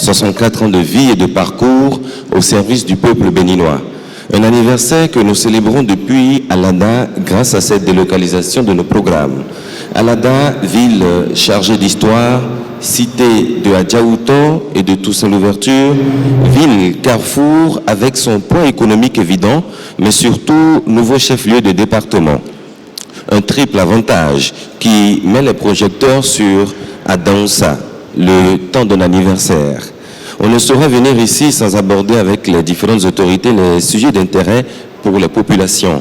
64 ans de vie et de parcours au service du peuple béninois. Un anniversaire que nous célébrons depuis Alada grâce à cette délocalisation de nos programmes. Alada, ville chargée d'histoire, cité de Adjaouto et de Toussaint Louverture, ville carrefour avec son poids économique évident, mais surtout nouveau chef-lieu de département. Un triple avantage qui met les projecteurs sur Adansa, le temps d'un anniversaire. On ne saurait venir ici sans aborder avec les différentes autorités les sujets d'intérêt pour les populations.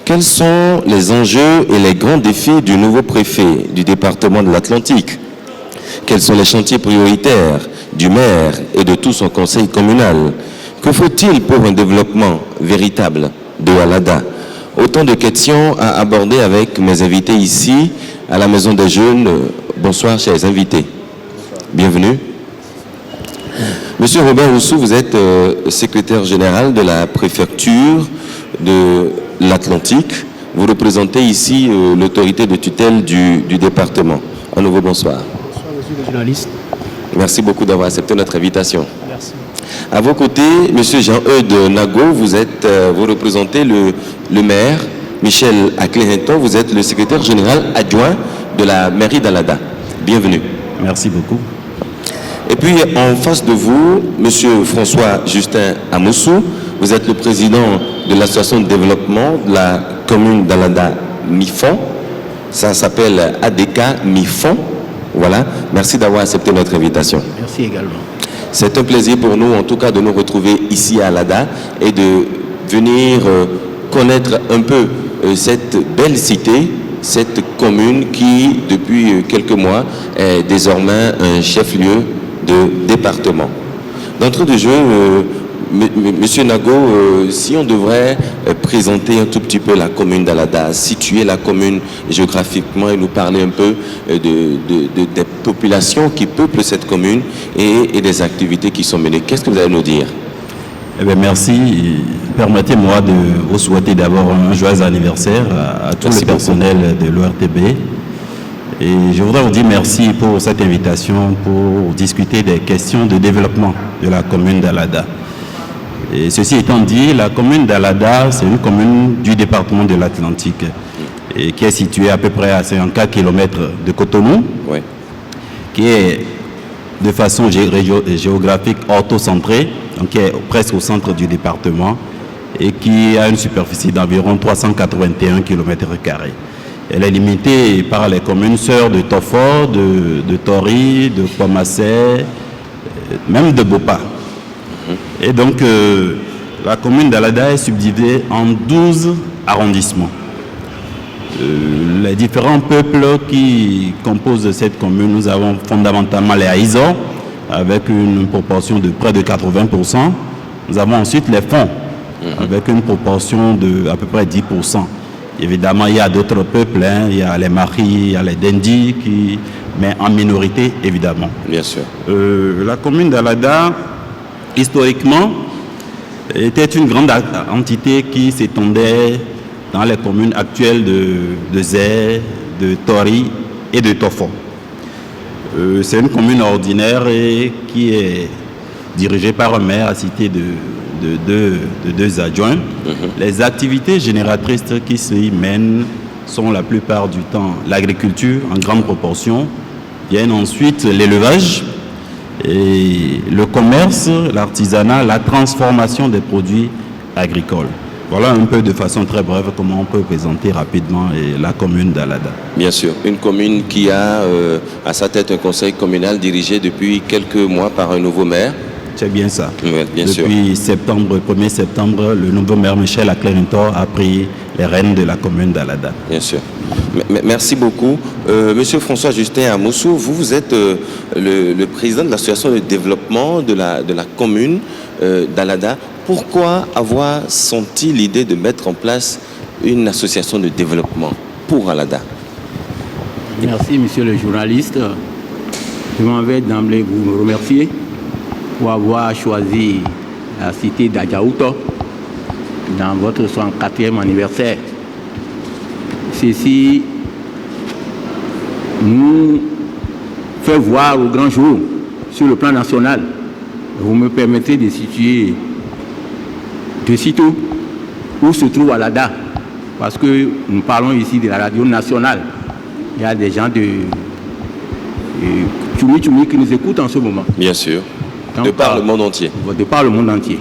Quels sont les enjeux et les grands défis du nouveau préfet du département de l'Atlantique? Quels sont les chantiers prioritaires du maire et de tout son conseil communal? Que faut-il pour un développement véritable de Alada? Autant de questions à aborder avec mes invités ici à la Maison des Jeunes. Bonsoir, chers invités. Bienvenue. Monsieur Robert Roussou, vous êtes secrétaire général de la préfecture de l'Atlantique. Vous représentez ici l'autorité de tutelle du département. À nouveau, bonsoir. Bonsoir, monsieur le journaliste. Merci beaucoup d'avoir accepté notre invitation. Merci. À vos côtés, monsieur Jean-Eudes Nago, vous représentez le maire. Michel Aklehinton, vous êtes le secrétaire général adjoint de la mairie d'Alada. Bienvenue. Merci beaucoup. Et puis, en face de vous, monsieur François Justin Amoussou, vous êtes le président de l'association de développement de la commune d'Alada MIFON. Ça s'appelle ADK MIFON. Voilà. Merci d'avoir accepté notre invitation. Merci également. C'est un plaisir pour nous, en tout cas, de nous retrouver ici à Alada et de venir connaître un peu cette belle cité, cette commune qui, depuis quelques mois, est désormais un chef-lieu de département. D'entrée de jeu, Monsieur Nago, si on devrait présenter un tout petit peu la commune d'Alada, situer la commune géographiquement et nous parler un peu des populations qui peuplent cette commune et des activités qui sont menées, qu'est-ce que vous allez nous dire? Eh bien, merci. Permettez-moi de vous souhaiter d'abord un joyeux anniversaire à tout le personnel de l'ORTB. Et je voudrais vous dire merci pour cette invitation pour discuter des questions de développement de la commune d'Alada. Et ceci étant dit, la commune d'Alada, c'est une commune du département de l'Atlantique et qui est située à peu près à 54 km de Cotonou, oui, qui est de façon géographique orthocentrée, donc qui est presque au centre du département et qui a une superficie d'environ 381 km². Elle est limitée par les communes sœurs de Tofo, de Tori, de Pomassé, même de Bopa. Et donc, la commune d'Alada est subdivisée en 12 arrondissements. Les différents peuples qui composent cette commune, nous avons fondamentalement les Aïzo, avec une proportion de près de 80%. Nous avons ensuite les Fonds, avec une proportion de à peu près 10%. Évidemment, il y a d'autres peuples, hein. Il y a les Maris, il y a les Dendi, mais en minorité, évidemment. Bien sûr. La commune d'Alada, historiquement, était une grande entité qui s'étendait dans les communes actuelles de Zé, de Tori et de Tofo. C'est une commune ordinaire et qui est dirigée par un maire assisté de deux adjoints. Les activités génératrices qui s'y mènent sont la plupart du temps l'agriculture en grande proportion. Viennent ensuite l'élevage, et le commerce, l'artisanat, la transformation des produits agricoles. Voilà un peu de façon très brève comment on peut présenter rapidement la commune d'Alada. Bien sûr, une commune qui a à sa tête un conseil communal dirigé depuis quelques mois par un nouveau maire. C'est bien ça. Oui, bien sûr. Depuis 1er septembre, le nouveau maire Michel Aklehinton a pris les rênes de la commune d'Alada. Bien sûr. Merci beaucoup. Monsieur François Justin Amoussou, vous êtes le président de l'association de développement de la commune d'Alada. Pourquoi avoir senti l'idée de mettre en place une association de développement pour Alada? Merci, monsieur le journaliste. Je m'en vais d'emblée vous remercier pour avoir choisi la cité d'Adjaouto dans votre 64e anniversaire. Ceci nous fait voir au grand jour sur le plan national vous me permettrez de situer de sitôt où se trouve Alada, parce que nous parlons ici de la radio nationale. Il y a des gens de Tchoumi qui nous écoutent en ce moment. Bien sûr. Donc, de par le monde entier. De par le monde entier.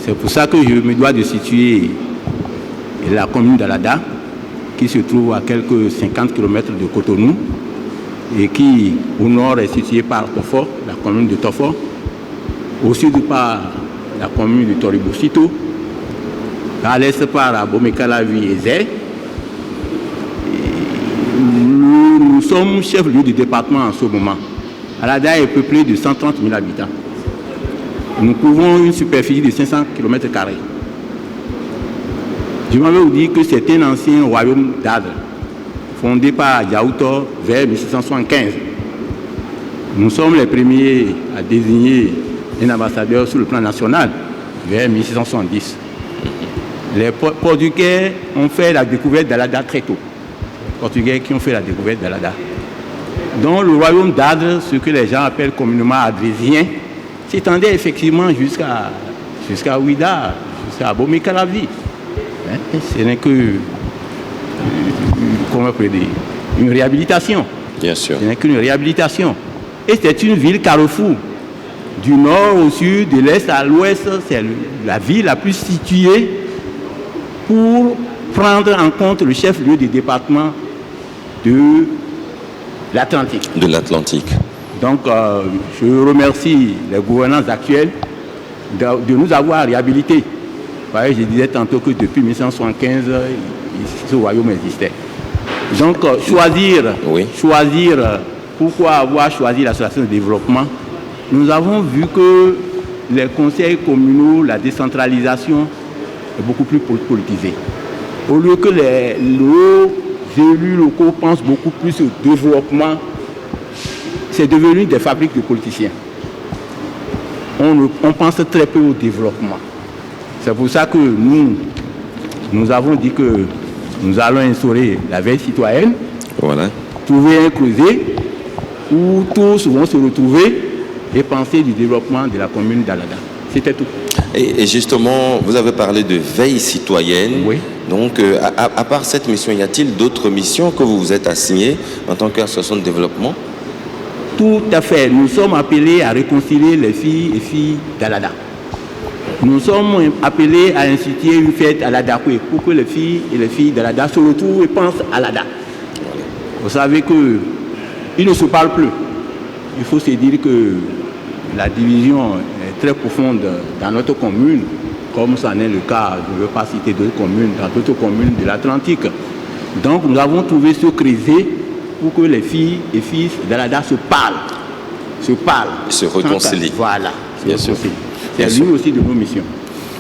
C'est pour ça que je me dois de situer la commune d'Alada, qui se trouve à quelques 50 km de Cotonou, et qui, au nord, est située par Tofo, la commune de Tofo, au sud par la commune de Toribosito, à l'est par Abomey-Calavi et Zé. Nous sommes chefs-lieu du département en ce moment. Alada est peuplée de 130 000 habitants. Nous couvrons une superficie de 500 km². Je m'avais dit que c'est un ancien royaume d'Adre, fondé par Diaouto vers 1675. Nous sommes les premiers à désigner un ambassadeur sur le plan national vers 1670. Les Portugais ont fait la découverte d'Alada très tôt. Les Portugais qui ont fait la découverte d'Alada. Donc le royaume d'Adre, ce que les gens appellent communément adrésien, s'étendait effectivement jusqu'à Ouida, jusqu'à Abomey-Calavi. Ce n'est que une réhabilitation. Bien sûr. Ce n'est qu'une réhabilitation. Et c'est une ville carrefour. Du nord au sud, de l'est à l'ouest, c'est la ville la plus située pour prendre en compte le chef-lieu du département de l'Atlantique. De l'Atlantique. Donc, je remercie les gouvernants actuels de nous avoir réhabilités. Je disais tantôt que depuis 1975, ce royaume existait. Donc, choisir, pourquoi avoir choisi l'association de développement? Nous avons vu que les conseils communaux, la décentralisation est beaucoup plus politisée. Au lieu que les élus locaux pensent beaucoup plus au développement, c'est devenu des fabriques de politiciens. On pense très peu au développement. C'est pour ça que nous avons dit que nous allons instaurer la veille citoyenne, voilà. Trouver un creuset où tous vont se retrouver et penser du développement de la commune d'Alada. C'était tout. Et justement, vous avez parlé de veille citoyenne. Oui. Donc, à part cette mission, y a-t-il d'autres missions que vous vous êtes assignées en tant qu'association de développement? Tout à fait. Nous sommes appelés à réconcilier les filles et filles d'Alada. Nous sommes appelés à instituer une fête à l'Adakoué pour que les filles d'Alada se retrouvent et pensent à l'Ada. Vous savez qu'ils ne se parlent plus. Il faut se dire que la division est très profonde dans notre commune, comme ça n'est le cas, je ne veux pas citer d'autres communes, dans d'autres communes de l'Atlantique. Donc nous avons trouvé ce creuset pour que les filles et fils d'Alada se parlent. Se réconcilient. Voilà. Bien sûr. C'est l'une aussi de nos missions.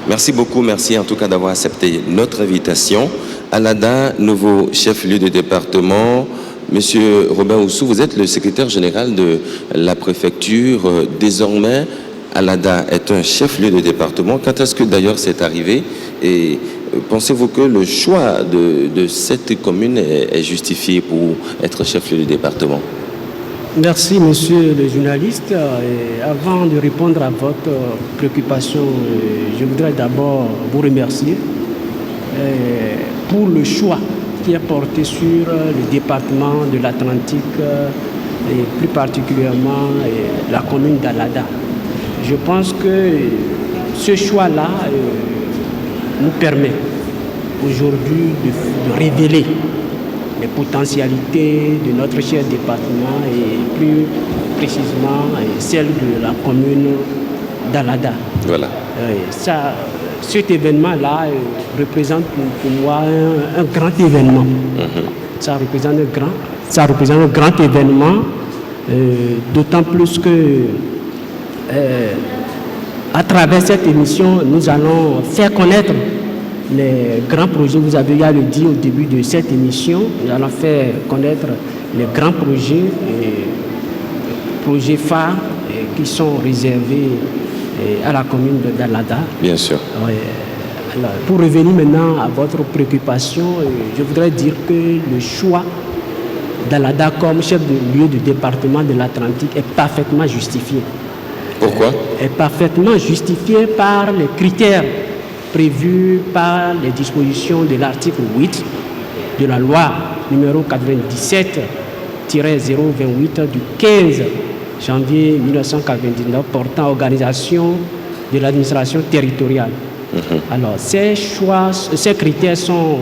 Merci beaucoup, merci en tout cas d'avoir accepté notre invitation. Alada, nouveau chef-lieu de département. Monsieur Robert Oussou, vous êtes le secrétaire général de la préfecture. Désormais, Alada est un chef-lieu de département. Quand est-ce que d'ailleurs c'est arrivé? Et pensez-vous que le choix de cette commune est justifié pour être chef-lieu de département? Merci, monsieur le journaliste. Et avant de répondre à votre préoccupation, je voudrais d'abord vous remercier pour le choix qui est porté sur le département de l'Atlantique et plus particulièrement la commune d'Alada. Je pense que ce choix-là nous permet aujourd'hui de révéler les potentialités de notre cher département et plus précisément celle de la commune d'Alada. Voilà. Cet événement-là représente pour moi un grand événement. Ça représente un grand événement, d'autant plus que à travers cette émission, nous allons faire connaître les grands projets. Vous avez déjà le dit au début de cette émission, nous allons faire connaître les grands projets phares qui sont réservés à la commune d'Alada. Bien sûr. Alors, pour revenir maintenant à votre préoccupation, je voudrais dire que le choix d'Alada comme chef de lieu du département de l'Atlantique est parfaitement justifié. Pourquoi? Est parfaitement justifiée par les critères prévus par les dispositions de l'article 8 de la loi numéro 97-028 du 15 janvier 1999 portant organisation de l'administration territoriale. Alors, ces critères sont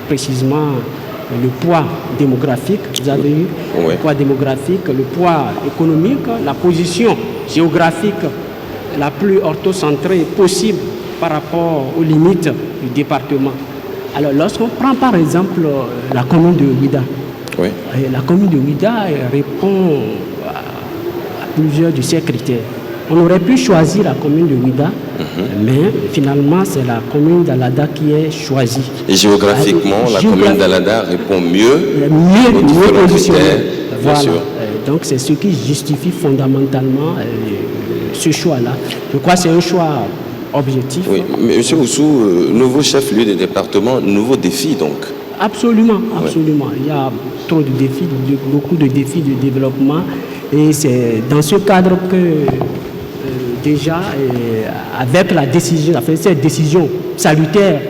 précisément le poids démographique, vous avez eu, le poids démographique, le poids économique, la position géographique la plus orthocentrée possible par rapport aux limites du département. Alors, lorsqu'on prend par exemple la commune de Ouida, la commune de Ouida répond à plusieurs de ces critères. On aurait pu choisir la commune de Ouida, mais finalement, c'est la commune d'Alada qui est choisie. Et géographiquement, la commune d'Alada répond mieux aux positionnée. Voilà. Sûr. Donc, c'est ce qui justifie fondamentalement ce choix-là. Je crois que c'est un choix objectif. Oui, mais M. Oussou, nouveau chef-lieu de département, nouveau défi donc. Absolument, absolument. Il y a trop de défis, beaucoup de défis de développement. Et c'est dans ce cadre que déjà, avec la décision, cette décision salutaire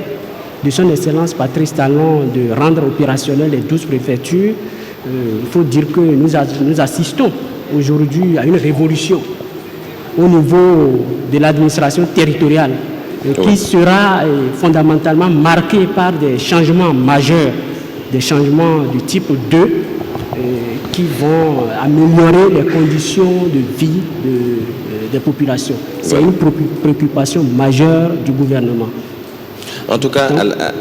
de son Excellence Patrice Talon de rendre opérationnel les 12 préfectures, il faut dire que nous assistons aujourd'hui à une révolution au niveau de l'administration territoriale qui sera fondamentalement marquée par des changements majeurs, des changements du type 2 qui vont améliorer les conditions de vie des populations. C'est une préoccupation majeure du gouvernement. En tout cas,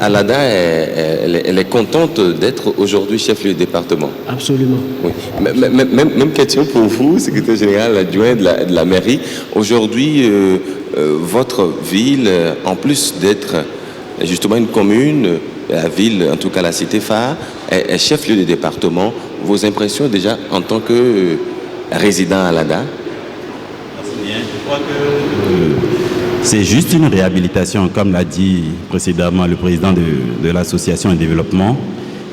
Alada, elle est contente d'être aujourd'hui chef-lieu du département. Absolument. Oui. Même question pour vous, secrétaire général adjoint de la mairie. Aujourd'hui, votre ville, en plus d'être justement une commune, la ville, en tout cas la cité phare, est chef-lieu du département. Vos impressions déjà en tant que résident à Alada? Merci bien. Je crois que c'est juste une réhabilitation, comme l'a dit précédemment le président de l'association de développement.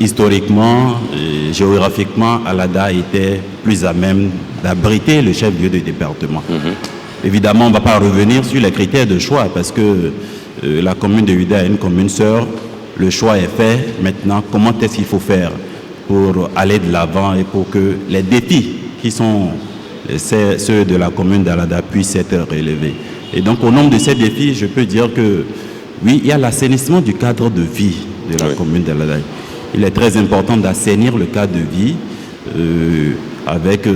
Historiquement et géographiquement, Alada était plus à même d'abriter le chef-lieu du département. Évidemment, on ne va pas revenir sur les critères de choix parce que la commune de Ouida est une commune sœur. Le choix est fait. Maintenant, comment est-ce qu'il faut faire pour aller de l'avant et pour que les défis qui sont ceux de la commune d'Alada puissent être relevés. Et donc, au nombre de ces défis, je peux dire que, oui, il y a l'assainissement du cadre de vie de la commune d'Alada. Il est très important d'assainir le cadre de vie avec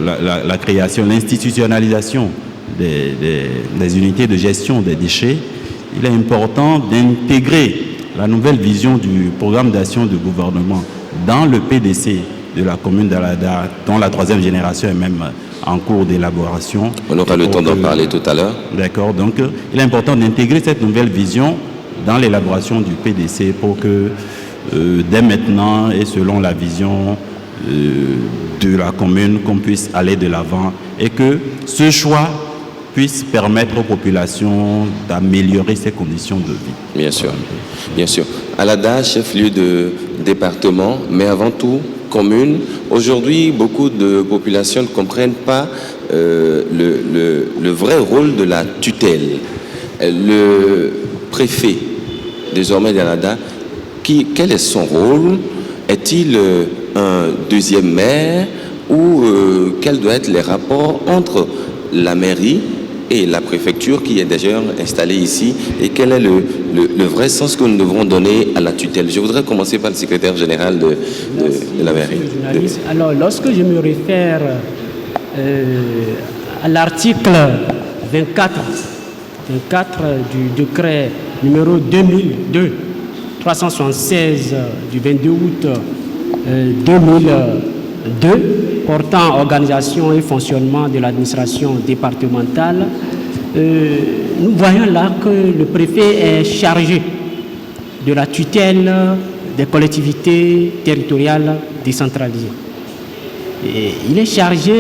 la création, l'institutionnalisation des unités de gestion des déchets. Il est important d'intégrer la nouvelle vision du programme d'action du gouvernement dans le PDC de la commune d'Alada, dont la 3e génération est même en cours d'élaboration. On aura le temps d'en parler tout à l'heure. D'accord, donc il est important d'intégrer cette nouvelle vision dans l'élaboration du PDC pour que dès maintenant et selon la vision de la commune, qu'on puisse aller de l'avant et que ce choix puisse permettre aux populations d'améliorer ces conditions de vie. Bien sûr, bien sûr. Alada, chef-lieu de département, mais avant tout commune. Aujourd'hui, beaucoup de populations ne comprennent pas le vrai rôle de la tutelle. Le préfet, désormais d'Alada, quel est son rôle? Est-il un deuxième maire ou quels doivent être les rapports entre la mairie et la préfecture qui est d'ailleurs installée ici, et quel est le vrai sens que nous devrons donner à la tutelle? Je voudrais commencer par le secrétaire général de la mairie. Alors, lorsque je me réfère à l'article 24 du décret numéro 2002-376 du 22 août 2002, portant organisation et fonctionnement de l'administration départementale, nous voyons là que le préfet est chargé de la tutelle des collectivités territoriales décentralisées. Et il est chargé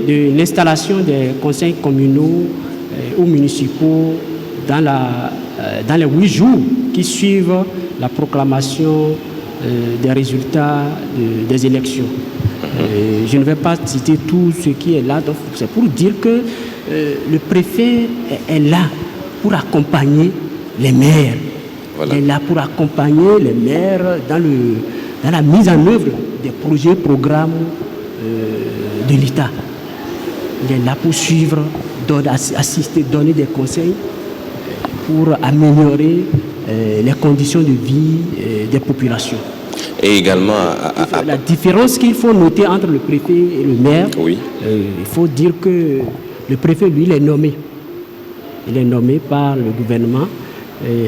de l'installation des conseils communaux ou municipaux dans les 8 jours qui suivent la proclamation des résultats des élections. Je ne vais pas citer tout ce qui est là, donc c'est pour dire que le préfet est là pour accompagner les maires. Voilà. Il est là pour accompagner les maires dans la mise en œuvre des projets, programmes de l'État. Il est là pour suivre, assister, donner des conseils pour améliorer les conditions de vie des populations. Et également... La différence qu'il faut noter entre le préfet et le maire, Oui. Il faut dire que le préfet, lui, il est nommé. Il est nommé par le gouvernement,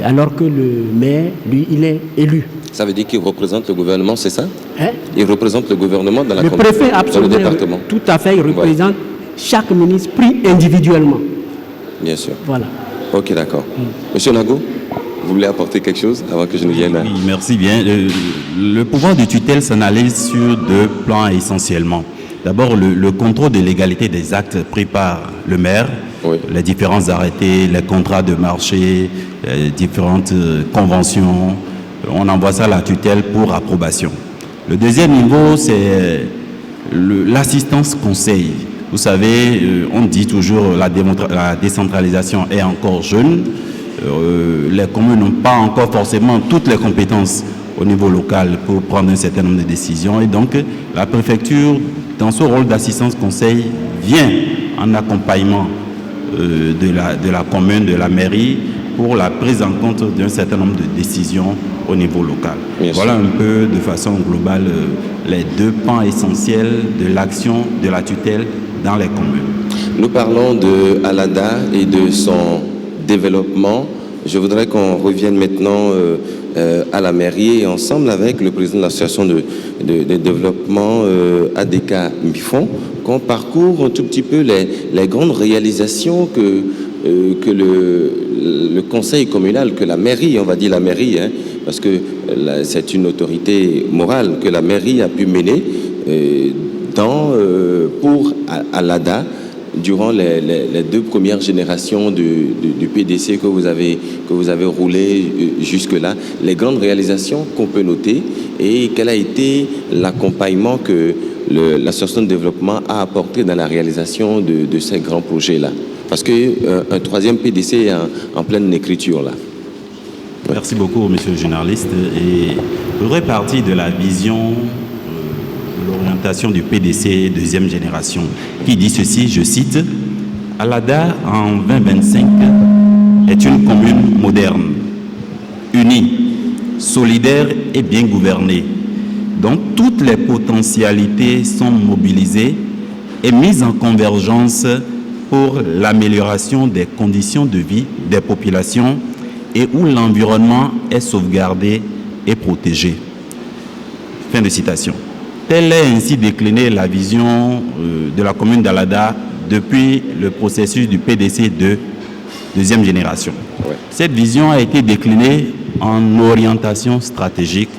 alors que le maire, lui, il est élu. Ça veut dire qu'il représente le gouvernement, c'est ça? Hein? Il représente le gouvernement dans la Le préfet, dans le absolument, département. tout à fait, il représente chaque ministre pris individuellement. Bien sûr. Voilà. Ok, d'accord. Monsieur Nago, vous voulez apporter quelque chose avant que je ne vienne là? Oui, merci bien. Le pouvoir de tutelle s'analyse sur deux plans essentiellement. D'abord, le contrôle de légalité des actes pris par le maire, Oui. les différents arrêtés, les contrats de marché, les différentes conventions. On envoie ça à la tutelle pour approbation. Le deuxième niveau, c'est l'assistance conseil. Vous savez, on dit toujours la décentralisation est encore jeune. Les communes n'ont pas encore forcément toutes les compétences au niveau local pour prendre un certain nombre de décisions. Et donc, la préfecture, dans son rôle d'assistance conseil, vient en accompagnement de la commune, de la mairie, pour la prise en compte d'un certain nombre de décisions au niveau local. Bien Voilà sûr. un peu de façon globale les deux pans essentiels de l'action de la tutelle dans les communes. Nous parlons de Alada et de son développement. Je voudrais qu'on revienne maintenant à la mairie et ensemble avec le président de l'association de développement ADK Mifon, qu'on parcourt un tout petit peu les grandes réalisations que le conseil communal, que la mairie, on va dire la mairie, hein, parce que c'est une autorité morale que la mairie a pu mener pour Alada durant les deux premières générations du PDC que vous avez roulé jusque-là, les grandes réalisations qu'on peut noter et quel a été l'accompagnement que l'association de développement a apporté dans la réalisation de ces grands projets-là. Parce qu'un troisième PDC est en pleine écriture là. Merci beaucoup, monsieur le journaliste. Et je voudrais partir de la vision de l'orientation du PDC deuxième génération, qui dit ceci, je cite, « Alada, en 2025, est une commune moderne, unie, solidaire et bien gouvernée, dont toutes les potentialités sont mobilisées et mises en convergence pour l'amélioration des conditions de vie des populations et où l'environnement est sauvegardé et protégé. » Fin de citation. Telle est ainsi déclinée la vision de la commune d'Alada depuis le processus du PDC de deuxième génération. Ouais. Cette vision a été déclinée en orientation stratégique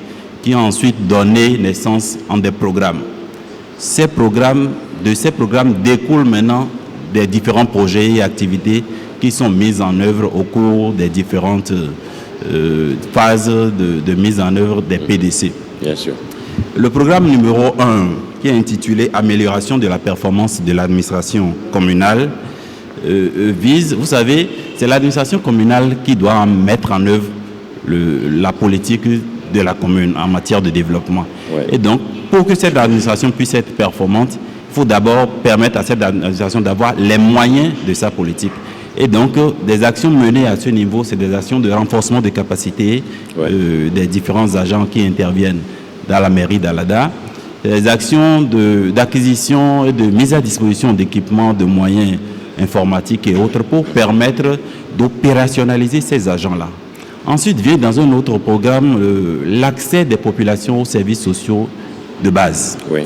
qui a ensuite donné naissance en des programmes. De ces programmes découlent maintenant des différents projets et activités qui sont mis en œuvre au cours des différentes phases de mise en œuvre des PDC. Bien sûr. Le programme numéro 1, qui est intitulé « Amélioration de la performance de l'administration communale », vise, vous savez, c'est l'administration communale qui doit mettre en œuvre la politique de la commune en matière de développement. Ouais. Et donc, pour que cette administration puisse être performante, il faut d'abord permettre à cette administration d'avoir les moyens de sa politique. Et donc, des actions menées à ce niveau, c'est des actions de renforcement des capacités des différents agents qui interviennent dans la mairie d'Alada, des actions d'acquisition et de mise à disposition d'équipements, de moyens informatiques et autres pour permettre d'opérationnaliser ces agents-là. Ensuite vient dans un autre programme l'accès des populations aux services sociaux de base. Oui.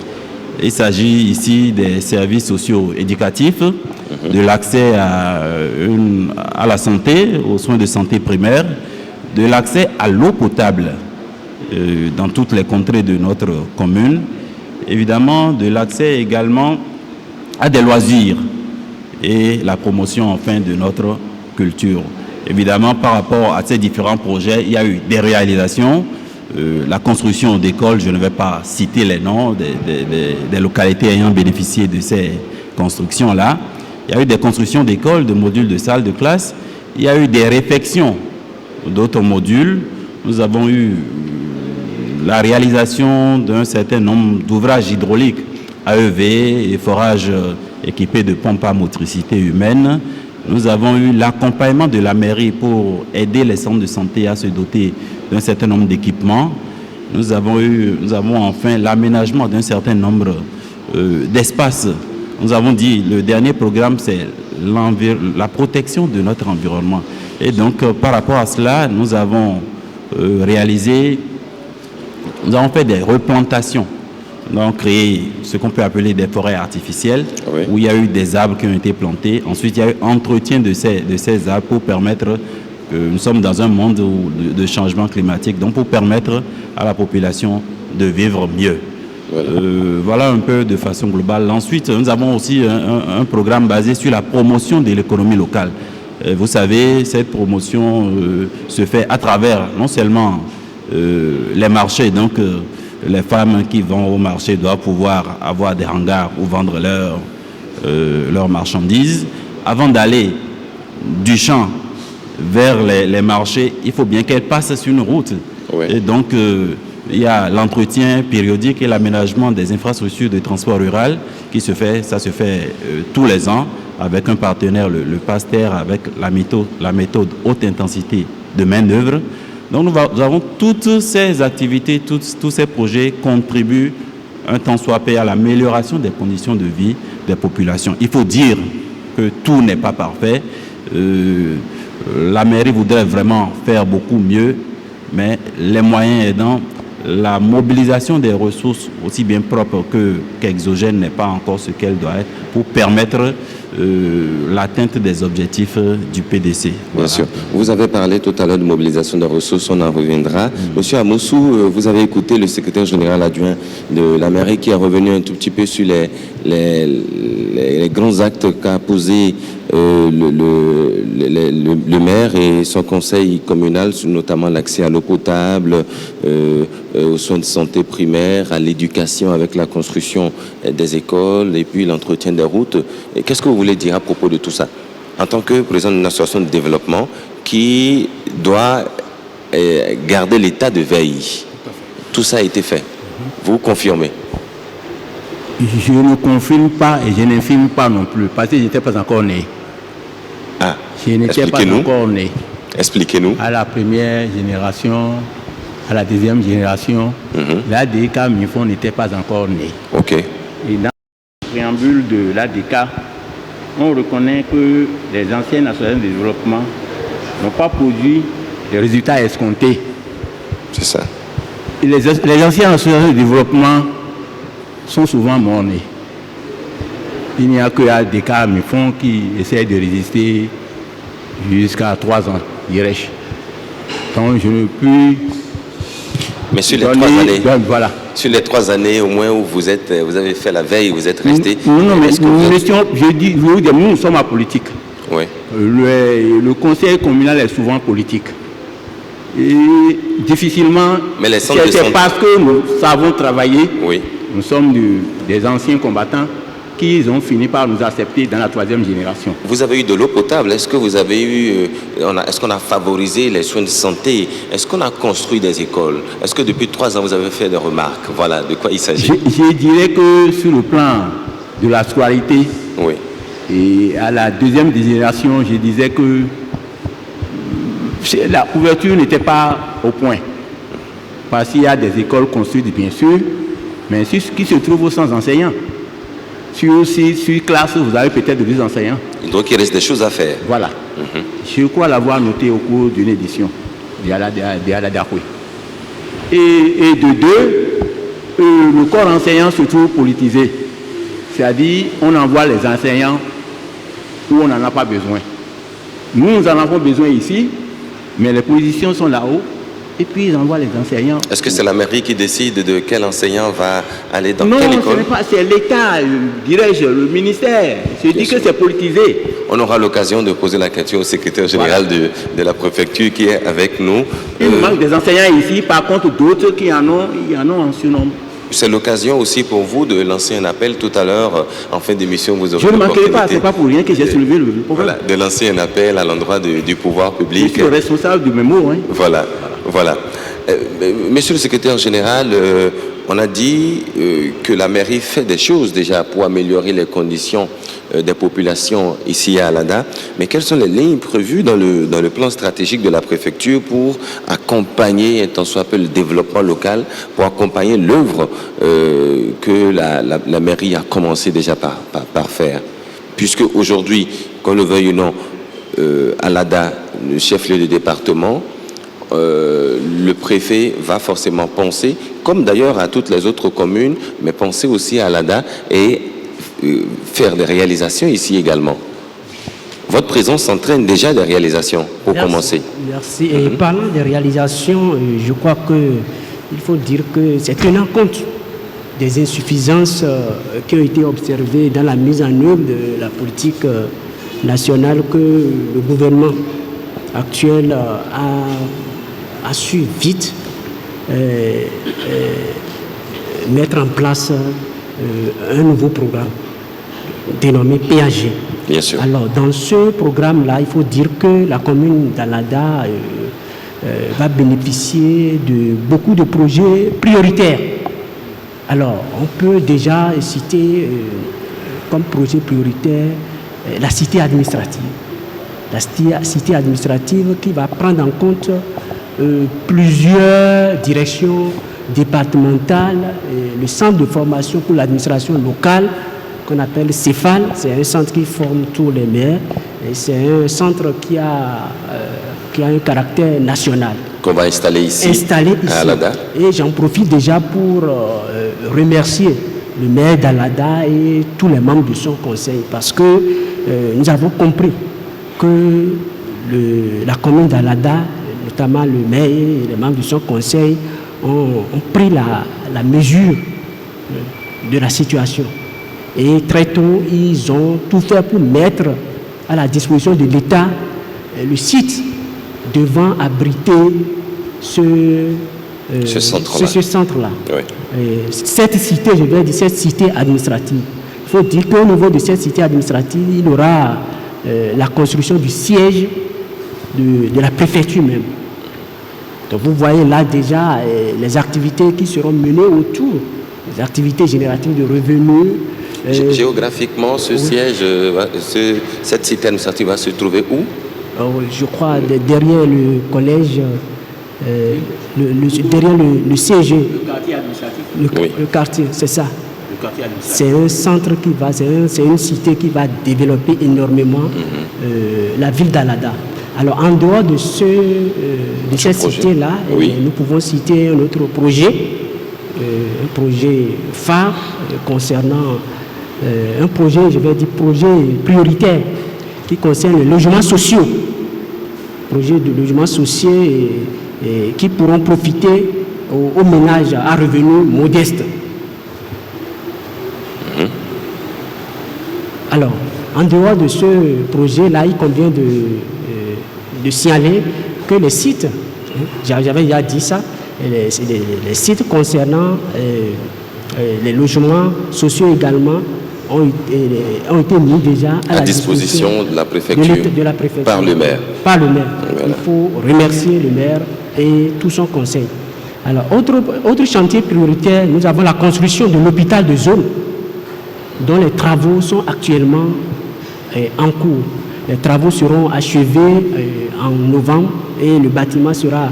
Il s'agit ici des services sociaux éducatifs, de l'accès à la santé, aux soins de santé primaires, de l'accès à l'eau potable dans toutes les contrées de notre commune, évidemment de l'accès également à des loisirs et la promotion enfin de notre culture. Évidemment, par rapport à ces différents projets, il y a eu des réalisations. la construction d'écoles. Je ne vais pas citer les noms des localités ayant bénéficié de ces constructions-là. Il y a eu des constructions d'écoles, de modules de salles de classe. Il y a eu des réfections d'autres modules. Nous avons eu la réalisation d'un certain nombre d'ouvrages hydrauliques, AEV et forages équipés de pompes à motricité humaine. Nous avons eu l'accompagnement de la mairie pour aider les centres de santé à se doter d'un certain nombre d'équipements. Nous avons enfin l'aménagement d'un certain nombre d'espaces. Nous avons dit, le dernier programme, c'est la protection de notre environnement. Et donc, par rapport à cela, nous avons fait des replantations. Nous avons créé ce qu'on peut appeler des forêts artificielles, oui, où il y a eu des arbres qui ont été plantés. Ensuite, il y a eu entretien de ces arbres pour permettre que nous sommes dans un monde de changement climatique, donc pour permettre à la population de vivre mieux. Voilà un peu de façon globale. Ensuite, nous avons aussi un programme basé sur la promotion de l'économie locale. Vous savez, cette promotion se fait à travers non seulement les marchés, donc les femmes qui vont au marché doivent pouvoir avoir des hangars où vendre leurs marchandises. Avant d'aller du champ vers les marchés, il faut bien qu'elles passent sur une route. Oui. Et donc, il y a l'entretien périodique et l'aménagement des infrastructures de transport rural qui se fait, tous les ans avec un partenaire, le PASTER, avec la méthode haute intensité de main-d'œuvre. Donc nous avons toutes ces activités, tous ces projets contribuent un tant soit peu à l'amélioration des conditions de vie des populations. Il faut dire que tout n'est pas parfait. La mairie voudrait vraiment faire beaucoup mieux, mais les moyens aidant, la mobilisation des ressources aussi bien propres qu'exogènes n'est pas encore ce qu'elle doit être pour permettre l'atteinte des objectifs du PDC. Bien sûr. Vous avez parlé tout à l'heure de mobilisation des ressources, on en reviendra. Monsieur Amoussou, vous avez écouté le secrétaire général adjoint de la mairie qui est revenu un tout petit peu sur les grands actes qu'a posé le maire et son conseil communal, notamment l'accès à l'eau potable, aux soins de santé primaires, à l'éducation avec la construction des écoles et puis l'entretien des routes. Qu'est-ce que vous voulez dire à propos de tout ça en tant que président d'une association de développement qui doit garder l'état de veille? Tout ça a été fait. Vous confirmez? Je ne confirme pas et je n'infirme pas non plus parce que je n'étais pas encore né. Ah, je n'étais pas encore né. Expliquez-nous. À la première génération, à la deuxième génération, l'ADK MIFON n'était pas encore né. Ok. Et dans le préambule de l'ADK, on reconnaît que les anciennes associations de développement n'ont pas produit les résultats escomptés. C'est ça. Et les anciennes associations de développement sont souvent morts-nés. Il n'y a que ADK MIFON qui essaie de résister jusqu'à 3 ans, dirais-je. Donc je ne peux... Mais sur les 3 années, voilà. Sur les 3 années au moins où vous avez fait la veille, vous êtes resté... Non, mais nous sommes à politique. Oui. Le conseil communal est souvent politique. Et difficilement, c'est parce que nous savons travailler. Oui. Nous sommes des anciens combattants qui ont fini par nous accepter dans la 3e génération. Vous avez eu de l'eau potable. Est-ce que vous avez eu... est-ce qu'on a favorisé les soins de santé? Est-ce qu'on a construit des écoles? Est-ce que depuis 3 ans, vous avez fait des remarques? Voilà, de quoi il s'agit. Je dirais que sur le plan de la scolarité, oui. Et à la 2e génération, je disais que la couverture n'était pas au point. Parce qu'il y a des écoles construites, bien sûr, mais qui se trouvent sans enseignants. Sur 6 classes, vous avez peut-être 2 enseignants. Donc il reste des choses à faire. Voilà. Je crois l'avoir noté au cours d'une édition d'Aladakoué. Et de 2, le corps enseignant se trouve politisé. C'est-à-dire, on envoie les enseignants où on n'en a pas besoin. Nous en avons besoin ici, mais les positions sont là-haut et puis ils envoient les enseignants. Est-ce que c'est la mairie qui décide de quel enseignant va aller dans non, quelle école? Non, c'est l'État, dirais-je, le ministère. Je dis que c'est politisé. On aura l'occasion de poser la question au secrétaire général de la préfecture qui est avec nous. Il manque des enseignants ici, par contre d'autres qui en ont en surnombre. C'est l'occasion aussi pour vous de lancer un appel tout à l'heure en fin d'émission. Vous aurez je ne manquerai pas, c'est pas pour rien que j'ai soulevé le problème. Voilà, de lancer un appel à l'endroit du pouvoir public. Je suis responsable de mes mots. Hein. Voilà. Monsieur le secrétaire général, on a dit que la mairie fait des choses déjà pour améliorer les conditions des populations ici à Alada. Mais quelles sont les lignes prévues dans le plan stratégique de la préfecture pour accompagner, tant soit peu, le développement local, pour accompagner l'œuvre que la mairie a commencé déjà par faire? Puisque aujourd'hui, qu'on le veuille ou non, Alada, le chef-lieu du département, le préfet va forcément penser, comme d'ailleurs à toutes les autres communes, mais penser aussi à Alada et faire des réalisations ici également. Votre présence entraîne déjà des réalisations pour commencer. Merci. Et parlant des réalisations, je crois qu'il faut dire que c'est tenant compte des insuffisances qui ont été observées dans la mise en œuvre de la politique nationale que le gouvernement actuel a su vite mettre en place un nouveau programme dénommé PAG. Bien sûr. Alors, dans ce programme-là, il faut dire que la commune d'Alada va bénéficier de beaucoup de projets prioritaires. Alors, on peut déjà citer comme projet prioritaire la cité administrative. La cité administrative qui va prendre en compte plusieurs directions départementales, le centre de formation pour l'administration locale qu'on appelle CEFAL, c'est un centre qui forme tous les maires et c'est un centre qui a un caractère national. Qu'on va installer ici à Alada. Et j'en profite déjà pour remercier le maire d'Alada et tous les membres de son conseil parce que nous avons compris que la commune d'Alada, notamment le maire et les membres de son conseil, ont pris la mesure de la situation. Et très tôt, ils ont tout fait pour mettre à la disposition de l'État le site devant abriter ce centre-là. Oui. Cette cité, je vais dire, cette cité administrative. Il faut dire qu'au niveau de cette cité administrative, il y aura la construction du siège de la préfecture même. Donc vous voyez là déjà les activités qui seront menées autour, les activités génératives de revenus. Géographiquement, ce siège, cette cité administrative va se trouver où? Je crois derrière le collège, derrière le CG. Le quartier administratif. Le quartier, c'est ça. Le quartier administratif. C'est un centre c'est une cité qui va développer énormément la ville d'Alada. Alors en dehors de cette cité-là, nous pouvons citer un autre projet, un projet phare concernant un projet, je vais dire projet prioritaire qui concerne les logements sociaux. Projet de logements sociaux et qui pourront profiter aux ménages à revenus modestes. Alors, en dehors de ce projet-là, il convient de signaler que les sites, j'avais déjà dit ça, les sites concernant les logements sociaux également ont été mis déjà à la disposition de la préfecture, par le maire. Par le maire. Voilà. Il faut remercier le maire et tout son conseil. Alors, autre chantier prioritaire, nous avons la construction de l'hôpital de zone, dont les travaux sont actuellement en cours. Les travaux seront achevés en novembre et le bâtiment sera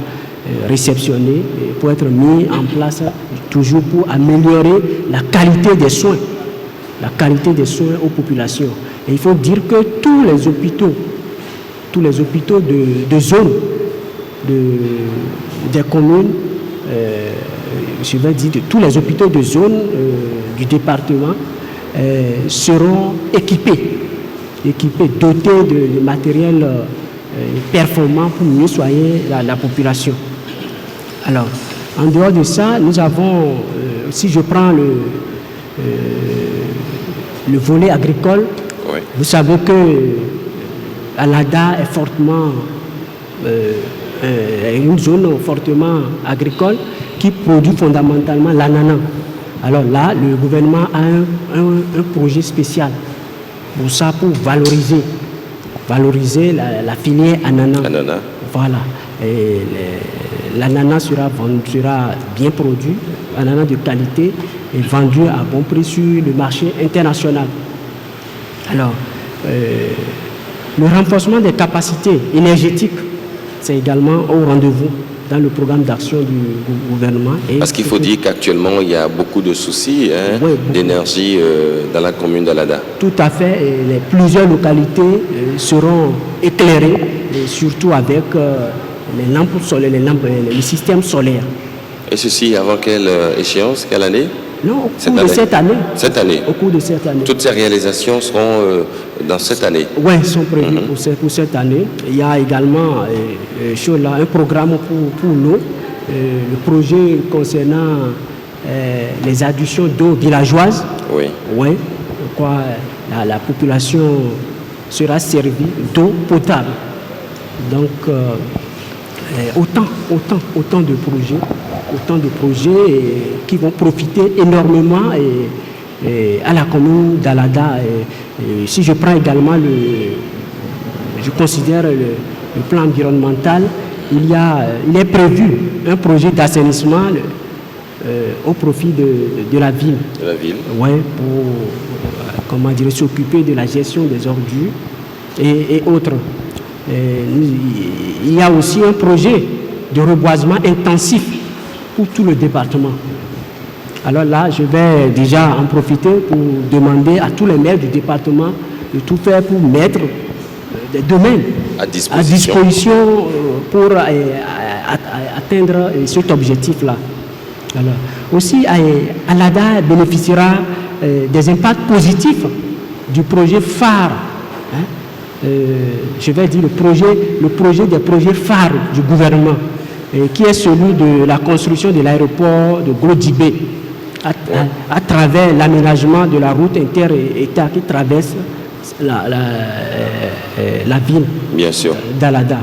réceptionné pour être mis en place toujours pour améliorer la qualité des soins aux populations. Et il faut dire que tous les hôpitaux de zone des communes, je vais dire tous les hôpitaux de zone du département seront équipés, dotés de matériel performant pour mieux soigner la population. Alors, en dehors de ça, nous avons, si je prends le volet agricole, Oui. vous savez que Alada est fortement une zone fortement agricole qui produit fondamentalement l'ananas. Alors là, le gouvernement a un projet spécial pour ça, pour valoriser la filière ananas. Ananas. Voilà. Et l'ananas sera bien produit, ananas de qualité et vendu à bon prix sur le marché international. Alors, le renforcement des capacités énergétiques, c'est également au rendez-vous dans le programme d'action du gouvernement. Parce qu'il faut dire qu'actuellement, il y a beaucoup de soucis Oui, d'énergie dans la commune d'Alada. Tout à fait. Et plusieurs localités seront éclairées, et surtout avec les lampes solaires, le système solaire. Et ceci avant quelle échéance, quelle année? Non, au cours de cette année. Cette année. Au cours de cette année. Toutes ces réalisations seront dans cette année. Oui, sont prévues pour cette année. Il y a également un programme pour l'eau, le projet concernant les adductions d'eau villageoise. Oui. Oui, quoi, la population sera servie d'eau potable. Donc, autant de projets qui vont profiter énormément à la commune d'Alada. Si je prends également je considère le plan environnemental, il est prévu un projet d'assainissement au profit de la ville. De la ville. Ouais, pour s'occuper de la gestion des ordures et autres. Il y a aussi un projet de reboisement intensif pour tout le département. Alors là, je vais déjà en profiter pour demander à tous les maires du département de tout faire pour mettre des domaines à disposition pour atteindre cet objectif-là. Alors, aussi, Alada bénéficiera des impacts positifs du projet phare. Je vais dire le projet des projets phares du gouvernement, qui est celui de la construction de l'aéroport de Gros-Dibé à travers l'aménagement de la route inter-État qui traverse la ville d'Alada.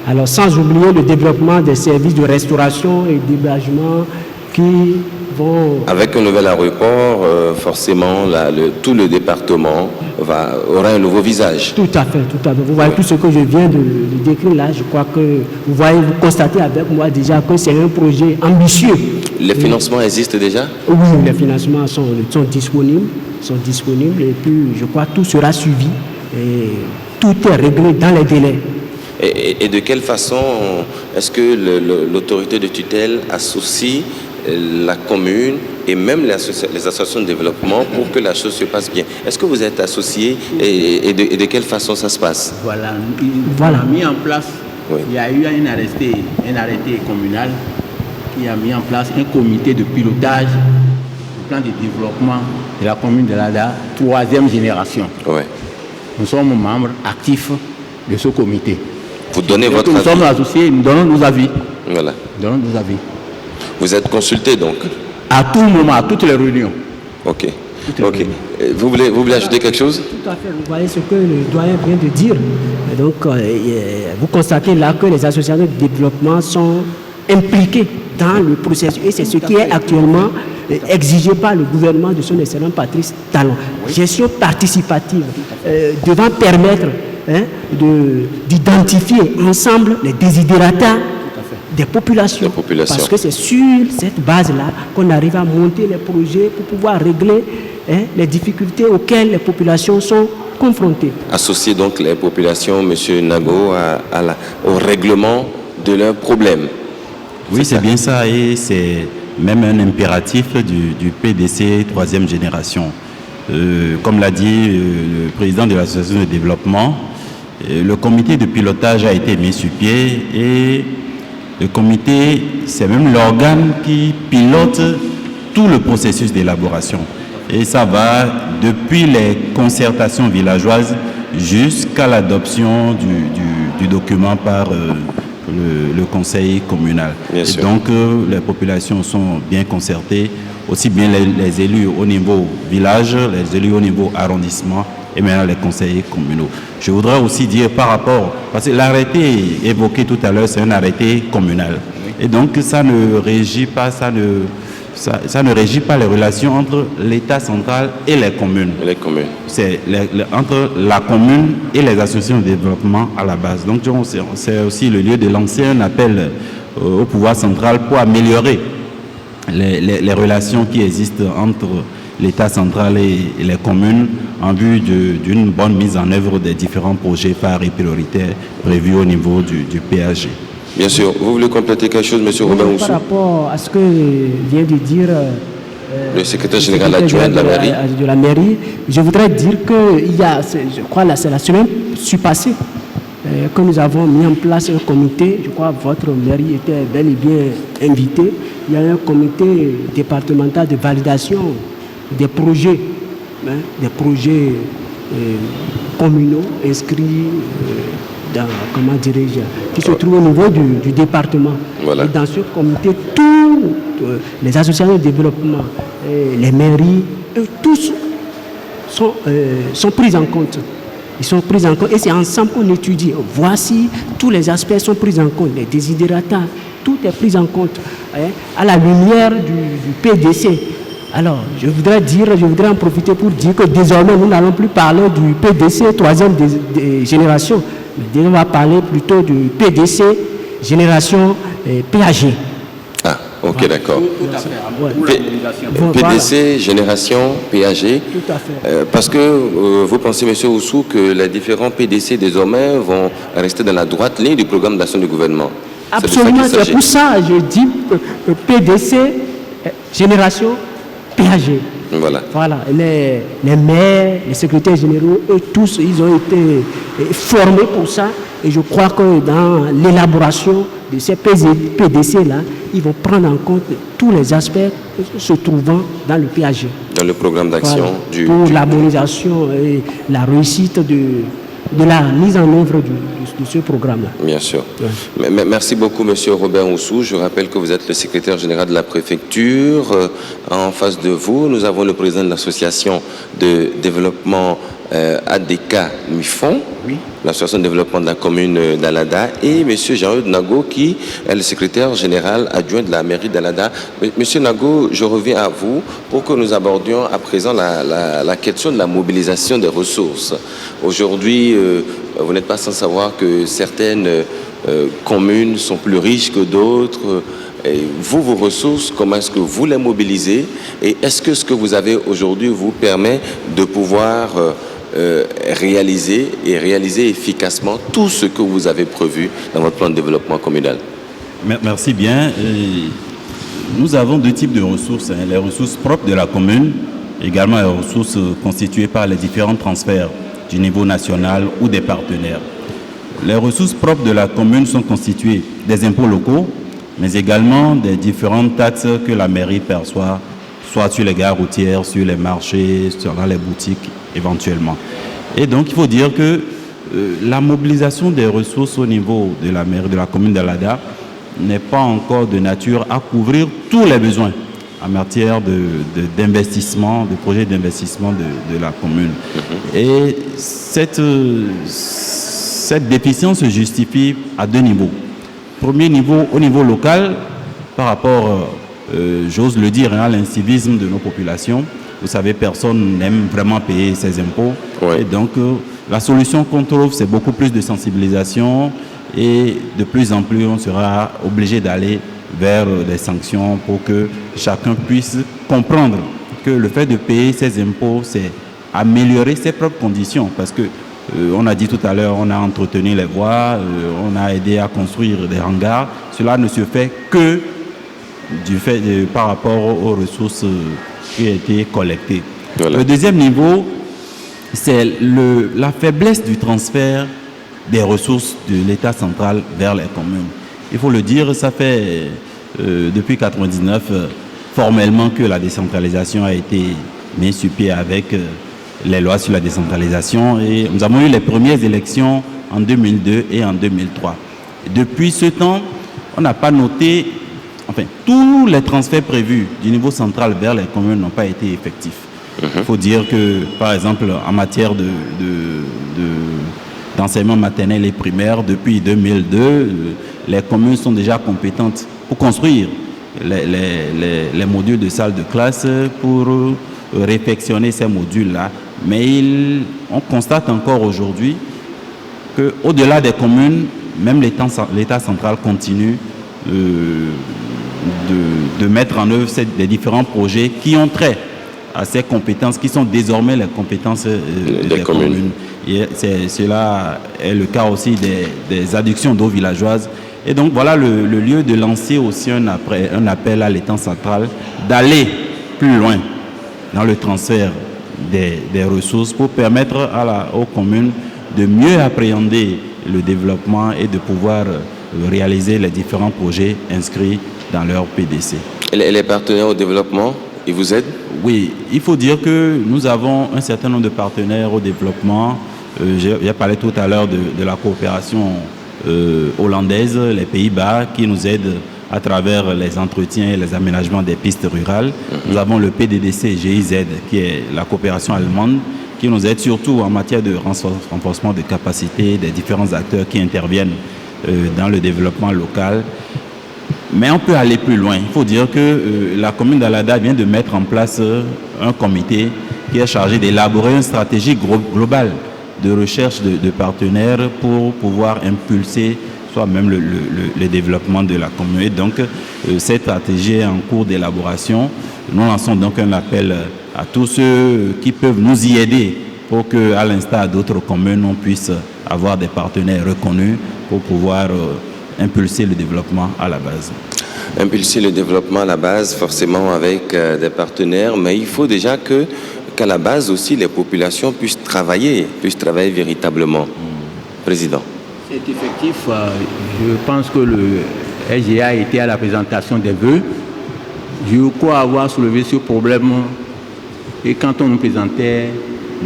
Alors, sans oublier le développement des services de restauration et d'hébergement qui vont... Avec un nouvel aéroport, forcément, tout le département aura un nouveau visage. Tout à fait, tout à fait. Vous voyez tout ce que je viens de décrire là, je crois que vous constatez avec moi déjà que c'est un projet ambitieux. Les financements existent déjà? Oui, les financements sont disponibles, et puis je crois que tout sera suivi et tout est réglé dans les délais. Et de quelle façon est-ce que l'autorité de tutelle associe la commune et même les associations de développement pour que la chose se passe bien? Est-ce que vous êtes associés et de quelle façon ça se passe? Voilà. On a mis en place, il y a eu un arrêté communal qui a mis en place un comité de pilotage du plan de développement de la commune de l'Alada, 3e génération. Ouais. Nous sommes membres actifs de ce comité. Vous donnez votre avis? Nous sommes associés, nous donnons nos avis. Voilà. Nous donnons nos avis. Vous êtes consulté donc? À tout moment, à toutes les réunions. Ok. Ok. Vous voulez ajouter quelque chose? Tout à fait. Vous voyez ce que le doyen vient de dire. Et donc, vous constatez là que les associations de développement sont impliquées dans le processus. Et c'est ce qui est actuellement exigé par le gouvernement de son excellent Patrice Talon. Gestion participative devant permettre d'identifier ensemble les desiderata des populations. Parce que c'est sur cette base-là qu'on arrive à monter les projets pour pouvoir régler les difficultés auxquelles les populations sont confrontées. Associer donc les populations, M. Nago, au règlement de leurs problèmes. Oui, c'est bien ça, et c'est même un impératif du PDC 3e génération. Comme l'a dit le président de l'association de développement, le comité de pilotage a été mis sur pied et le comité, c'est même l'organe qui pilote tout le processus d'élaboration. Et ça va depuis les concertations villageoises jusqu'à l'adoption du document par le le conseil communal. Bien et sûr. donc, les populations sont bien concertées, aussi bien les élus au niveau village, les élus au niveau arrondissement et maintenant les conseillers communaux. Je voudrais aussi dire par rapport, parce que l'arrêté évoqué tout à l'heure, c'est un arrêté communal. Et donc, ça ne régit pas, ça ne régit pas les relations entre l'État central et les communes. Les communes. C'est entre la commune et les associations de développement à la base. Donc, c'est aussi le lieu de lancer un appel au pouvoir central pour améliorer les relations qui existent entre l'État central et les communes en vue d'une bonne mise en œuvre des différents projets phares et prioritaires prévus au niveau du PAG. Bien sûr. Vous voulez compléter quelque chose, M. Robin Oussou? Par rapport à ce que vient de dire Le secrétaire général adjoint de la mairie. Je voudrais dire qu'il y a, je crois, c'est la semaine passée que nous avons mis en place un comité. Je crois que votre mairie était bel et bien invitée. Il y a un comité départemental de validation des projets communaux inscrits comment dirais-je, qui se trouvent au niveau du département. Voilà. Et dans ce comité, toutes les associations de développement, les mairies, tous sont pris en compte. Ils sont pris en compte et c'est ensemble qu'on étudie. Voici, tous les aspects sont pris en compte, les désidérata, tout est pris en compte à la lumière du PDC. Alors, je voudrais en profiter pour dire que désormais, nous n'allons plus parler du PDC troisième génération, mais on va parler plutôt du PDC génération PAG. Ah, ok, voilà. D'accord. Tout à fait. PDC, génération, PAG. Tout à fait. Parce que vous pensez, M. Oussou, que les différents PDC désormais vont rester dans la droite ligne du programme d'action du gouvernement? Absolument, c'est pour ça que je dis PDC, génération PAG. Voilà. Les maires, les secrétaires généraux, eux tous, ils ont été formés pour ça. Et je crois que dans l'élaboration de ces PDC-là, ils vont prendre en compte tous les aspects se trouvant dans le PAG. Dans le programme d'action pour l'harmonisation et la réussite de la mise en œuvre de ce programme-là. Bien sûr. Ouais. Merci beaucoup, M. Robin Oussou. Je rappelle que vous êtes le secrétaire général de la préfecture. En face de vous, nous avons le président de l'association de développement ADK MIFON, oui. L'association de développement de la commune d'Alada, et M. Jean-Eudes Nago, qui est le secrétaire général adjoint de la mairie d'Alada. Monsieur Nago, je reviens à vous pour que nous abordions à présent la question de la mobilisation des ressources. Aujourd'hui, vous n'êtes pas sans savoir que certaines communes sont plus riches que d'autres. Et vous, vos ressources, comment est-ce que vous les mobilisez? Et est-ce que ce que vous avez aujourd'hui vous permet de pouvoir réaliser efficacement tout ce que vous avez prévu dans votre plan de développement communal? Merci bien. Nous avons deux types de ressources, les ressources propres de la commune, également les ressources constituées par les différents transferts du niveau national ou des partenaires. Les ressources propres de la commune sont constituées des impôts locaux, mais également des différentes taxes que la mairie perçoit, soit sur les gares routières, sur les marchés, dans les boutiques éventuellement. Et donc il faut dire que la mobilisation des ressources au niveau de la mairie, de la commune d'Alada, n'est pas encore de nature à couvrir tous les besoins en matière d'investissement, de projets d'investissement de la commune. Et cette déficience se justifie à deux niveaux. Premier niveau, au niveau local, par rapport, j'ose le dire, à l'incivisme de nos populations. Vous savez, personne n'aime vraiment payer ses impôts. Ouais. Et donc, la solution qu'on trouve, c'est beaucoup plus de sensibilisation et de plus en plus, on sera obligé d'aller vers des sanctions pour que chacun puisse comprendre que le fait de payer ses impôts, c'est améliorer ses propres conditions. Parce que, on a dit tout à l'heure, on a entretenu les voies, on a aidé à construire des hangars. Cela ne se fait que par rapport aux ressources qui ont été collectées. Voilà. Le deuxième niveau, c'est la faiblesse du transfert des ressources de l'État central vers les communes. Il faut le dire, ça fait depuis 1999 formellement que la décentralisation a été mise sur pied avec les lois sur la décentralisation, et nous avons eu les premières élections en 2002 et en 2003. Depuis ce temps, on n'a pas noté, enfin, tous les transferts prévus du niveau central vers les communes n'ont pas été effectifs. Il faut dire que, par exemple, en matière d'enseignement maternel et primaire, depuis 2002, les communes sont déjà compétentes pour construire les modules de salle de classe, pour réfectionner ces modules-là. Mais on constate encore aujourd'hui qu'au-delà des communes, même l'État central continue de mettre en œuvre des différents projets qui ont trait à ces compétences qui sont désormais les compétences des communes. Cela est le cas aussi des adductions d'eau villageoise. Et donc voilà le lieu de lancer aussi un appel à l'État central d'aller plus loin dans le transfert des ressources pour permettre aux communes de mieux appréhender le développement et de pouvoir réaliser les différents projets inscrits dans leur PDC. Et les partenaires au développement, ils vous aident? Oui, il faut dire que nous avons un certain nombre de partenaires au développement. J'ai parlé tout à l'heure de la coopération hollandaise, les Pays-Bas, qui nous aident à travers les entretiens et les aménagements des pistes rurales. Nous avons le PDDC GIZ, qui est la coopération allemande, qui nous aide surtout en matière de renforcement de capacité des différents acteurs qui interviennent dans le développement local. Mais on peut aller plus loin. Il faut dire que la commune d'Alada vient de mettre en place un comité qui est chargé d'élaborer une stratégie globale de recherche de partenaires pour pouvoir impulser soit-même le développement de la commune. Et donc, cette stratégie est en cours d'élaboration. Nous lançons donc un appel à tous ceux qui peuvent nous y aider pour qu'à l'instar d'autres communes, on puisse avoir des partenaires reconnus pour pouvoir impulser le développement à la base. Impulser le développement à la base, forcément avec des partenaires, mais il faut déjà qu'à la base aussi les populations puissent travailler véritablement. Président. C'est effectif. Je pense que le SGA était à la présentation des vœux. Je crois avoir soulevé ce problème. Et quand on nous présentait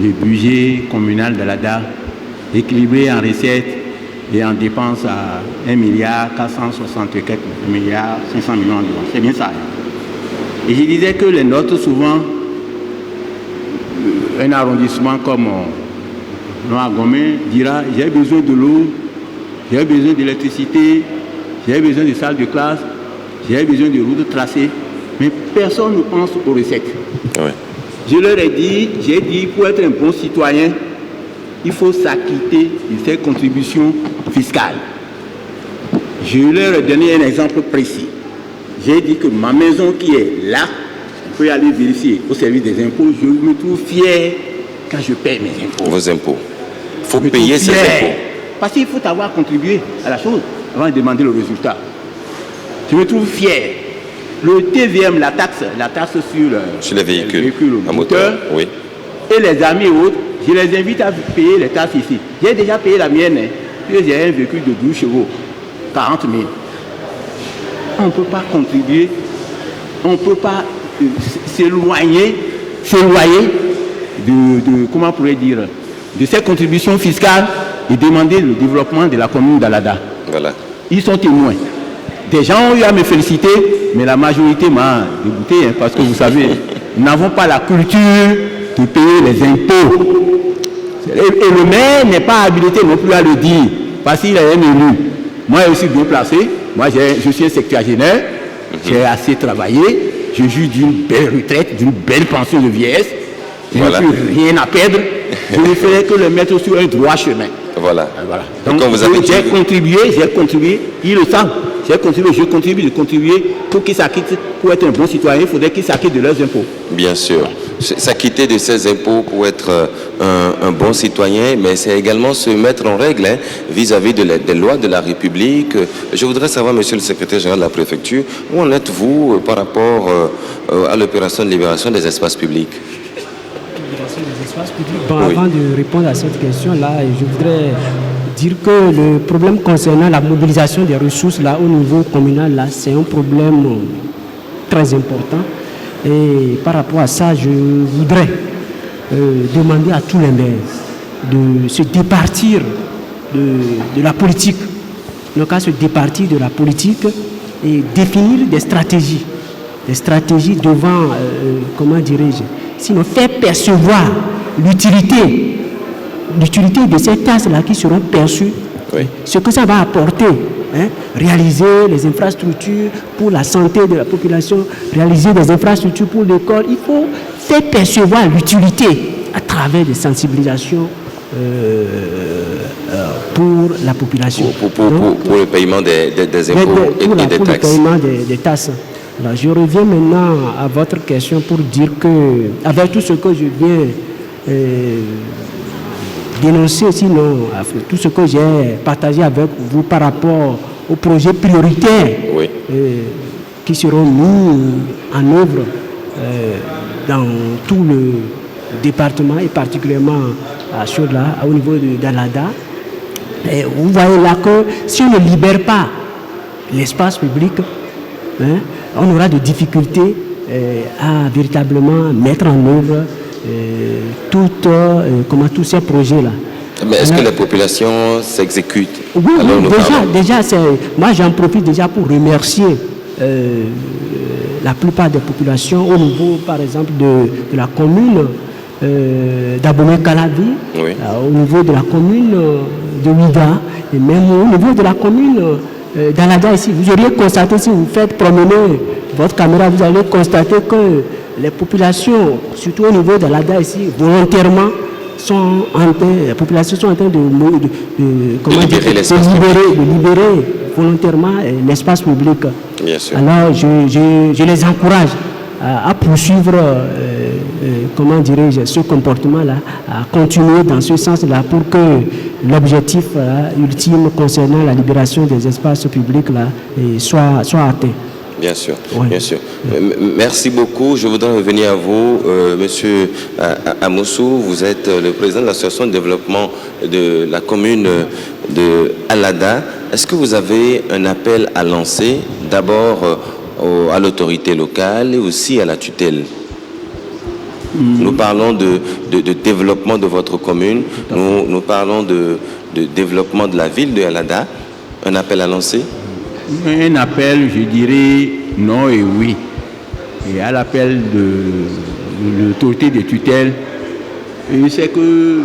le budget communal de l'ADA, équilibré en recettes et en dépenses à 1,464 milliard, 500 millions d'euros. C'est bien ça. Et je disais que les notes, souvent, un arrondissement comme Noa-Gomé dira « j'ai besoin de l'eau, j'ai besoin d'électricité, j'ai besoin de salles de classe, j'ai besoin de routes tracées ». Mais personne ne pense aux recettes. Ouais. Je leur ai dit, pour être un bon citoyen, il faut s'acquitter de ces contributions fiscales. Je leur ai donné un exemple précis. J'ai dit que ma maison qui est là, vous pouvez aller vérifier au service des impôts, je me trouve fier quand je paie mes impôts. Vos impôts. Il faut payer ces impôts. Parce qu'il faut avoir contribué à la chose avant de demander le résultat. Je me trouve fier. Le TVM, la taxe sur les véhicules à moteur, oui. Et les amis et autres, je les invite à payer les taxes ici. J'ai déjà payé la mienne, puis j'ai un véhicule de 12 chevaux, 40 000. On ne peut pas contribuer, on ne peut pas s'éloigner de comment on pourrait dire, de ces contributions fiscales et demander le développement de la commune d'Alada. Voilà. Ils sont témoins. Des gens ont eu à me féliciter, mais la majorité m'a dégoûté, parce que vous savez, nous n'avons pas la culture de payer les impôts. Et le maire n'est pas habilité non plus à le dire, parce qu'il est un élu. Moi, je suis bien placé. Moi, je suis un secrétaire, j'ai assez travaillé, je jouis d'une belle retraite, d'une belle pension de vieillesse. Je n'ai plus rien à perdre. Je ne ferai que le mettre sur un droit chemin. Voilà. Donc, j'ai contribué, ils le savent. Je contribue pour qu'ils s'acquittent, pour être un bon citoyen, il faudrait qu'ils s'acquittent de leurs impôts. Bien sûr. S'acquitter de ses impôts pour être un bon citoyen, mais c'est également se mettre en règle vis-à-vis des lois de la République. Je voudrais savoir, monsieur le secrétaire général de la préfecture, où en êtes-vous par rapport à l'opération de libération des espaces publics? Bon, oui. Avant de répondre à cette question-là, je voudrais dire que le problème concernant la mobilisation des ressources là, au niveau communal, là, c'est un problème très important. Et par rapport à ça, je voudrais demander à tous les maires de se départir de la politique n'ont qu'à se départir de la politique et définir des stratégies devant, comment dirais-je, sinon faire percevoir l'utilité de ces tasses-là qui seront perçues, ce que ça va apporter, réaliser les infrastructures pour la santé de la population, réaliser des infrastructures pour l'école. Il faut faire percevoir l'utilité à travers des sensibilisations pour la population. Pour le paiement des impôts et des taxes. Pour le paiement des tasses. Alors, je reviens maintenant à votre question pour dire que, avec tout ce que je viens dénoncer, sinon tout ce que j'ai partagé avec vous par rapport aux projets prioritaires qui seront mis en œuvre dans tout le département et particulièrement à Chodla, au niveau d'Alada. Vous voyez là que si on ne libère pas l'espace public, on aura des difficultés à véritablement mettre en œuvre tous ces projets-là. Mais est-ce que la population s'exécute? Oui, déjà moi j'en profite déjà pour remercier la plupart des populations au niveau, par exemple, de la commune d'Abomey-Calavi, au niveau de la commune de Ouiga, et même au niveau de la commune d'Alada ici. Vous auriez constaté, si vous faites promener votre caméra, vous allez constater que les populations, surtout au niveau d'Alada ici, volontairement, les populations sont en train de libérer volontairement l'espace public. Bien sûr. Alors, je les encourage à poursuivre, ce comportement-là, à continuer dans ce sens-là pour que l'objectif ultime concernant la libération des espaces publics là, soit atteint. Bien sûr, bien sûr. Merci beaucoup. Je voudrais revenir à vous, Monsieur Amoussou. Vous êtes le président de l'association de développement de la commune de Alada. Est-ce que vous avez un appel à lancer, d'abord à l'autorité locale et aussi à la tutelle? Nous parlons de développement de votre commune, nous parlons de développement de la ville de Alada. Un appel à lancer? Un appel, je dirais non et oui. Et à l'appel de l'autorité de tutelle, c'est que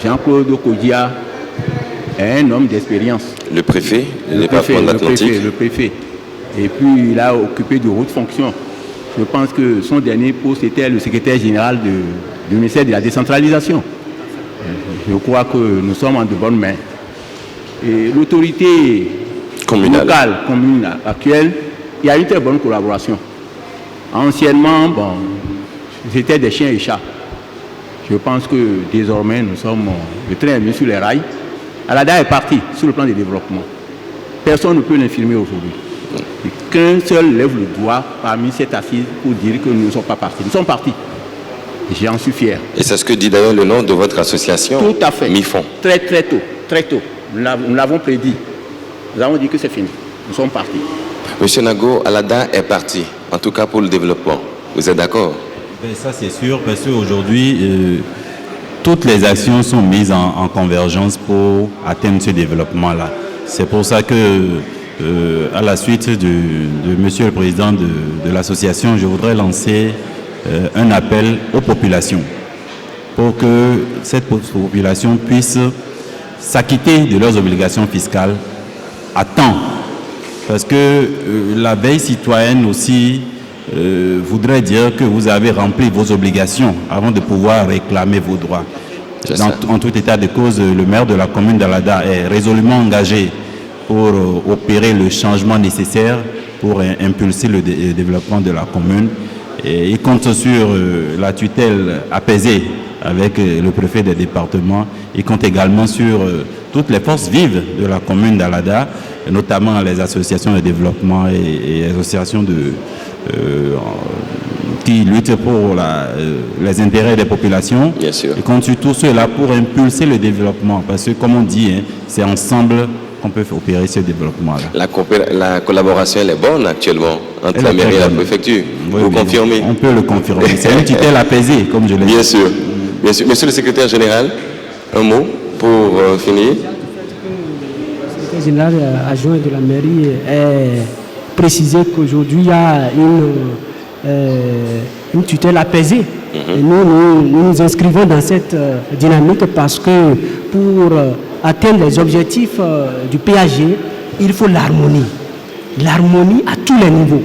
Jean-Claude Kodia est un homme d'expérience. Le préfet, le département de l'Atlantique. Le préfet. Et puis il a occupé de hautes fonctions. Je pense que son dernier poste était le secrétaire général du ministère de la décentralisation. Je crois que nous sommes en de bonnes mains. Et l'autorité locale, commune actuelle, il y a une très bonne collaboration. Anciennement, c'était des chiens et chats. Je pense que désormais, nous sommes le train bien sur les rails. Alada est parti sur le plan du développement. Personne ne peut l'infirmer aujourd'hui. Qu'un seul lève le doigt parmi cette assise pour dire que nous ne sommes pas partis. Nous sommes partis. J'en suis fier. Et c'est ce que dit d'ailleurs le nom de votre association. Tout à fait. MIFON. Très tôt. Nous l'avons prédit. Nous avons dit que c'est fini. Nous sommes partis. Monsieur Nago, Alada est parti, en tout cas pour le développement. Vous êtes d'accord? Ça c'est sûr, parce qu'aujourd'hui, toutes les actions sont mises en convergence pour atteindre ce développement-là. C'est pour ça que, à la suite de Monsieur le Président de l'association, je voudrais lancer un appel aux populations pour que cette population puisse s'acquitter de leurs obligations fiscales à temps. Parce que la veille citoyenne aussi voudrait dire que vous avez rempli vos obligations avant de pouvoir réclamer vos droits. En tout état de cause, le maire de la commune d'Alada est résolument engagé pour opérer le changement nécessaire pour impulser le développement de la commune. Et il compte sur la tutelle apaisée avec le préfet des départements. Il compte également sur toutes les forces vives de la commune d'Alada, notamment les associations de développement et les associations qui luttent pour les intérêts des populations. Bien sûr. Il compte sur tout cela pour impulser le développement. Parce que, comme on dit, c'est ensemble qu'on peut opérer ce développement-là. La collaboration elle est bonne actuellement entre la mairie et la préfecture. Oui, vous confirmez? On peut le confirmer. C'est une tutelle apaisée, comme je l'ai dit. Bien sûr. Bien sûr. Monsieur le secrétaire général, un mot? pour finir. Le secrétaire général adjoint de la mairie a précisé qu'aujourd'hui il y a une tutelle apaisée. Et nous inscrivons dans cette dynamique parce que pour atteindre les objectifs du PAG, il faut l'harmonie. L'harmonie à tous les niveaux.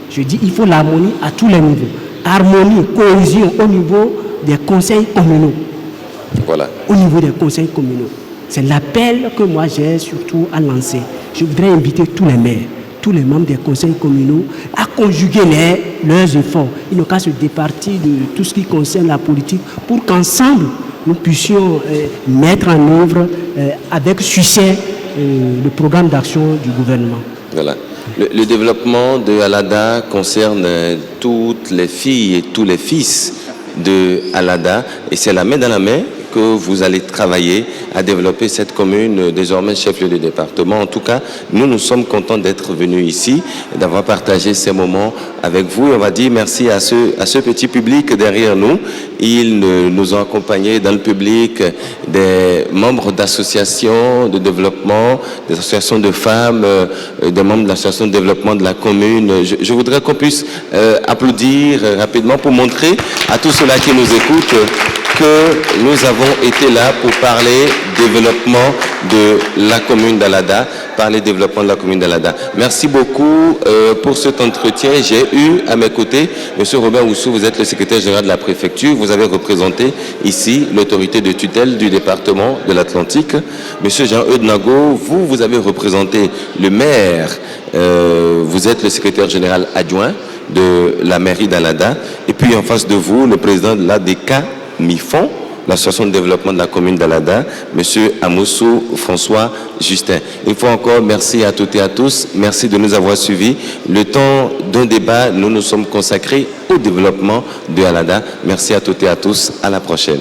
Je dis il faut l'harmonie à tous les niveaux. Harmonie, cohésion au niveau des conseils communaux. Voilà. Au niveau des conseils communaux. C'est l'appel que moi j'ai surtout à lancer. Je voudrais inviter tous les maires, tous les membres des conseils communaux à conjuguer leurs efforts. Ils n'ont qu'à se départir de tout ce qui concerne la politique pour qu'ensemble nous puissions mettre en œuvre avec succès le programme d'action du gouvernement. Voilà. Le développement de Alada concerne toutes les filles et tous les fils de Alada et c'est la main dans la main que vous allez travailler à développer cette commune, désormais chef-lieu de département. En tout cas, nous sommes contents d'être venus ici, d'avoir partagé ces moments avec vous. On va dire merci à ce petit public derrière nous. Ils nous ont accompagnés dans le public, des membres d'associations de développement, des associations de femmes, des membres de l'association de développement de la commune. Je voudrais qu'on puisse applaudir rapidement pour montrer à tous ceux-là qui nous écoutent que nous avons été là pour parler développement de la commune d'Alada, parler développement de la commune d'Alada. Merci beaucoup pour cet entretien. J'ai eu à mes côtés M. Robert Oussou, vous êtes le secrétaire général de la préfecture, vous avez représenté ici l'autorité de tutelle du département de l'Atlantique. M. Jean-Eudes Nago, vous avez représenté le maire, vous êtes le secrétaire général adjoint de la mairie d'Alada, et puis en face de vous, le président de l'ADK MIFON, l'association de développement de la commune d'Alada, M. Amoussou François Justin. Une fois encore, merci à toutes et à tous. Merci de nous avoir suivis. Le temps d'un débat, nous nous sommes consacrés au développement de Alada. Merci à toutes et à tous. À la prochaine.